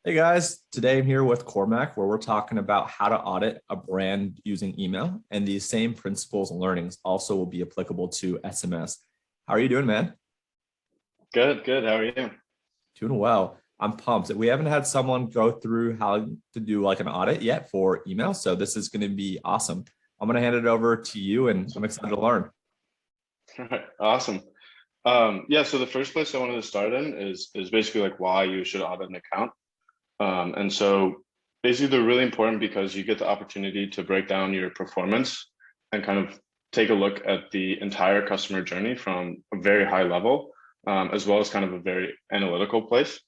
Hey guys, today I'm here with Cormac where we're talking about how to audit a brand using email, and these same principles and learnings also will be applicable to SMS. How are you doing, man? Good, good. How are you? Doing well. I'm pumped. We haven't had someone go through how to do like an audit yet for email, so this is going to be awesome. I'm going to hand it over to you and I'm excited to learn. All right, awesome. Yeah, so the first place I wanted to start in is basically like why you should audit an account. And so basically they're really important because you get the opportunity to break down your performance and kind of take a look at the entire customer journey from a very high level, as well as kind of a very analytical place.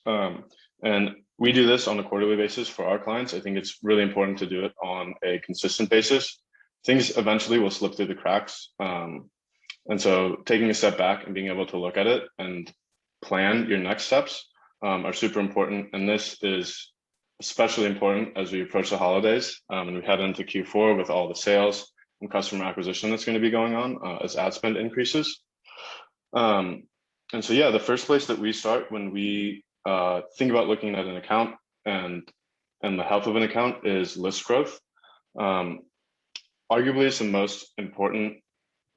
And we do this on a quarterly basis for our clients. I think it's really important to do it on a consistent basis. Things eventually will slip through the cracks. And so taking a step back and being able to look at it and plan your next steps are super important. And this is especially important as we approach the holidays and we head into Q4 with all the sales and customer acquisition that's going to be going on as ad spend increases. And so, yeah, the first place that we start when we think about looking at an account and the health of an account is list growth. Arguably, it's the most important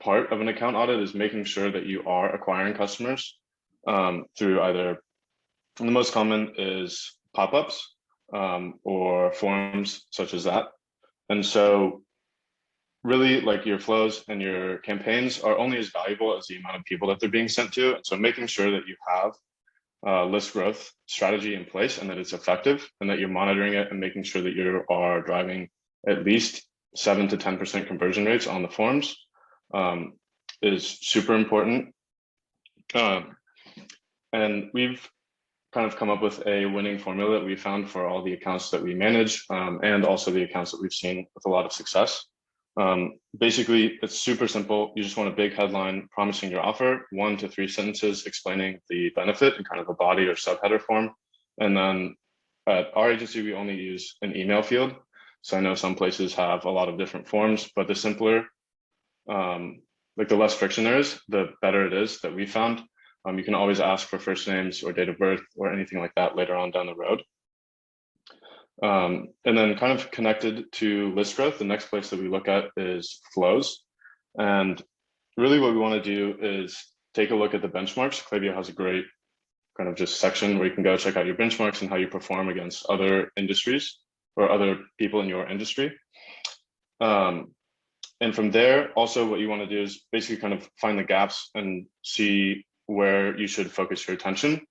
part of an account audit is making sure that you are acquiring customers through either, the most common is pop-ups or forms such as that. And so really like your flows and your campaigns are only as valuable as the amount of people that they're being sent to. And so making sure that you have list growth strategy in place and that it's effective and that you're monitoring it and making sure that you are driving at least 7 to 10% conversion rates on the forms is super important. And we've kind of come up with a winning formula that we found for all the accounts that we manage and also the accounts that we've seen with a lot of success. Basically, it's super simple. You just want a big headline promising your offer, 1 to 3 sentences explaining the benefit in kind of a body or subheader form. And then at our agency, we only use an email field. So I know some places have a lot of different forms, but the simpler, like the less friction there is, the better it is that we found. You can always ask for first names or date of birth or anything like that later on down the road. And then kind of connected to list growth, the next place that we look at is flows. And really what we want to do is take a look at the benchmarks. Klaviyo has a great kind of just section where you can go check out your benchmarks and how you perform against other industries or other people in your industry. And from there, also what you want to do is basically kind of find the gaps and see where you should focus your attention.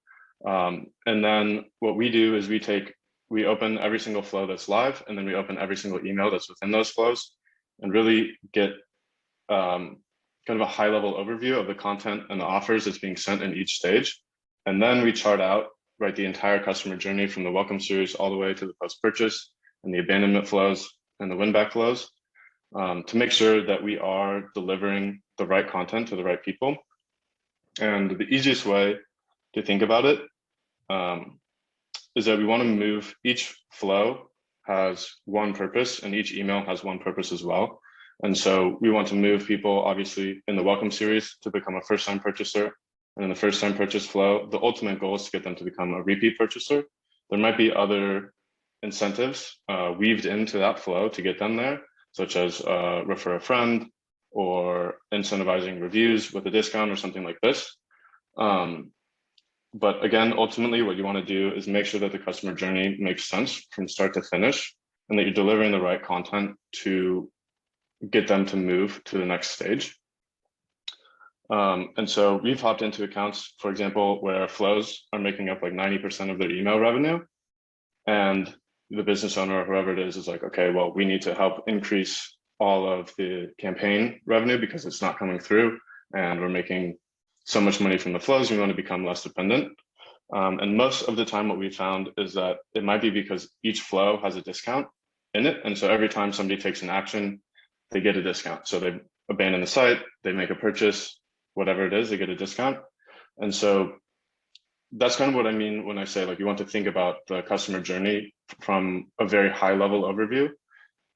And then what we do is we open every single flow that's live, and then we open every single email that's within those flows and really get kind of a high level overview of the content and the offers that's being sent in each stage. And then we chart out, right, the entire customer journey from the welcome series all the way to the post-purchase and the abandonment flows and the win-back flows to make sure that we are delivering the right content to the right people. And the easiest way to think about it is that we want to move, each flow has one purpose and each email has one purpose as well. And so we want to move people obviously in the welcome series to become a first-time purchaser. And in the first-time purchase flow, the ultimate goal is to get them to become a repeat purchaser. There might be other incentives weaved into that flow to get them there, such as refer a friend or incentivizing reviews with a discount or something like this. But again, ultimately, what you want to do is make sure that the customer journey makes sense from start to finish and that you're delivering the right content to get them to move to the next stage. And so we've hopped into accounts, for example, where flows are making up like 90% of their email revenue. And the business owner or whoever it is like, okay, well, we need to help increase all of the campaign revenue because it's not coming through and we're making so much money from the flows, we want to become less dependent. And most of the time what we found is that it might be because each flow has a discount in it. And so every time somebody takes an action, they get a discount. So they abandon the site, they make a purchase, whatever it is, they get a discount. And so that's kind of what I mean when I say like you want to think about the customer journey from a very high level overview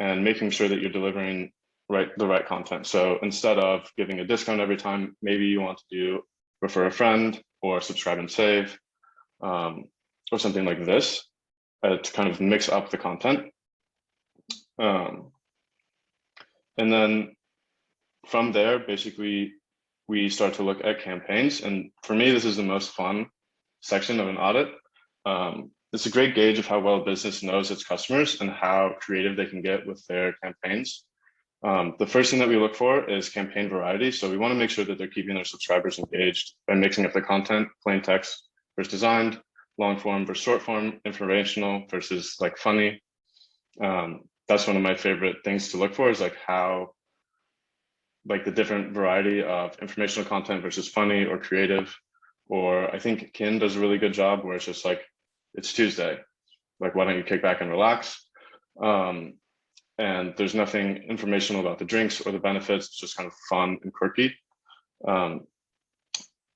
and making sure that you're delivering the right content. So instead of giving a discount every time, maybe you want to do refer a friend or subscribe and save, or something like this to kind of mix up the content. And then from there, basically, we start to look at campaigns. And for me, this is the most fun section of an audit. It's a great gauge of how well a business knows its customers and how creative they can get with their campaigns. The first thing that we look for is campaign variety. So we want to make sure that they're keeping their subscribers engaged by mixing up the content, plain text versus designed, long form versus short form, informational versus like funny. That's one of my favorite things to look for, is like how, like the different variety of informational content versus funny or creative. Or I think Kin does a really good job where it's just like, it's Tuesday, like why don't you kick back and relax? And there's nothing informational about the drinks or the benefits. It's just kind of fun and quirky. And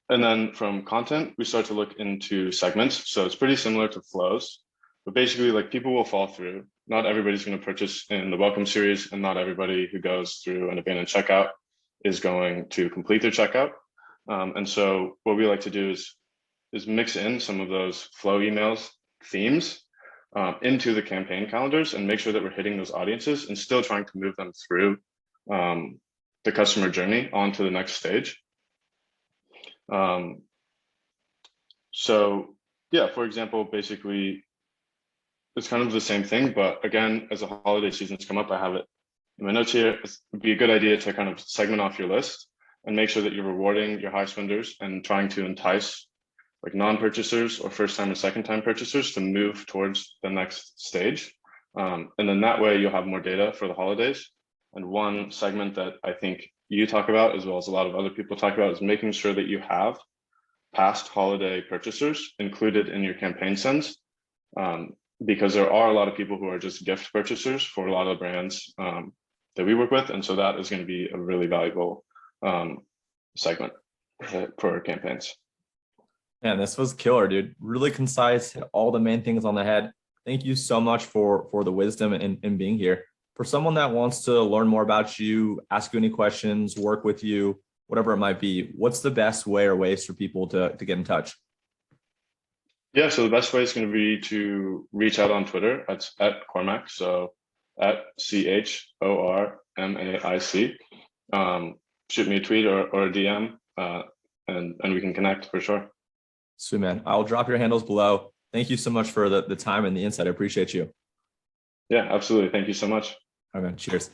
then from content, we start to look into segments. So it's pretty similar to flows, but basically like people will fall through. Not everybody's going to purchase in the welcome series, and not everybody who goes through an abandoned checkout is going to complete their checkout. And so what we like to do is mix in some of those flow emails themes into the campaign calendars and make sure that we're hitting those audiences and still trying to move them through the customer journey onto the next stage. So yeah, for example, basically it's kind of the same thing, but again, as the holiday seasons come up, I have it in my notes here. It would be a good idea to kind of segment off your list and make sure that you're rewarding your high spenders and trying to entice like non-purchasers or first-time and second-time purchasers to move towards the next stage. And then that way you'll have more data for the holidays. And one segment that I think you talk about, as well as a lot of other people talk about, is making sure that you have past holiday purchasers included in your campaign sends. Because there are a lot of people who are just gift purchasers for a lot of brands that we work with. And so that is going to be a really valuable segment for campaigns. Man, this was killer, dude. Really concise, hit all the main things on the head. Thank you so much for the wisdom and being here. For someone that wants to learn more about you, ask you any questions, work with you, whatever it might be, what's the best way or ways for people to get in touch? Yeah, so the best way is going to be to reach out on Twitter. That's at Cormac, so at CHORMAIC. Shoot me a tweet or a DM, and we can connect for sure. Sweet, man. I'll drop your handles below. Thank you so much for the time and the insight. I appreciate you. Yeah, absolutely. Thank you so much. All right, man. Cheers.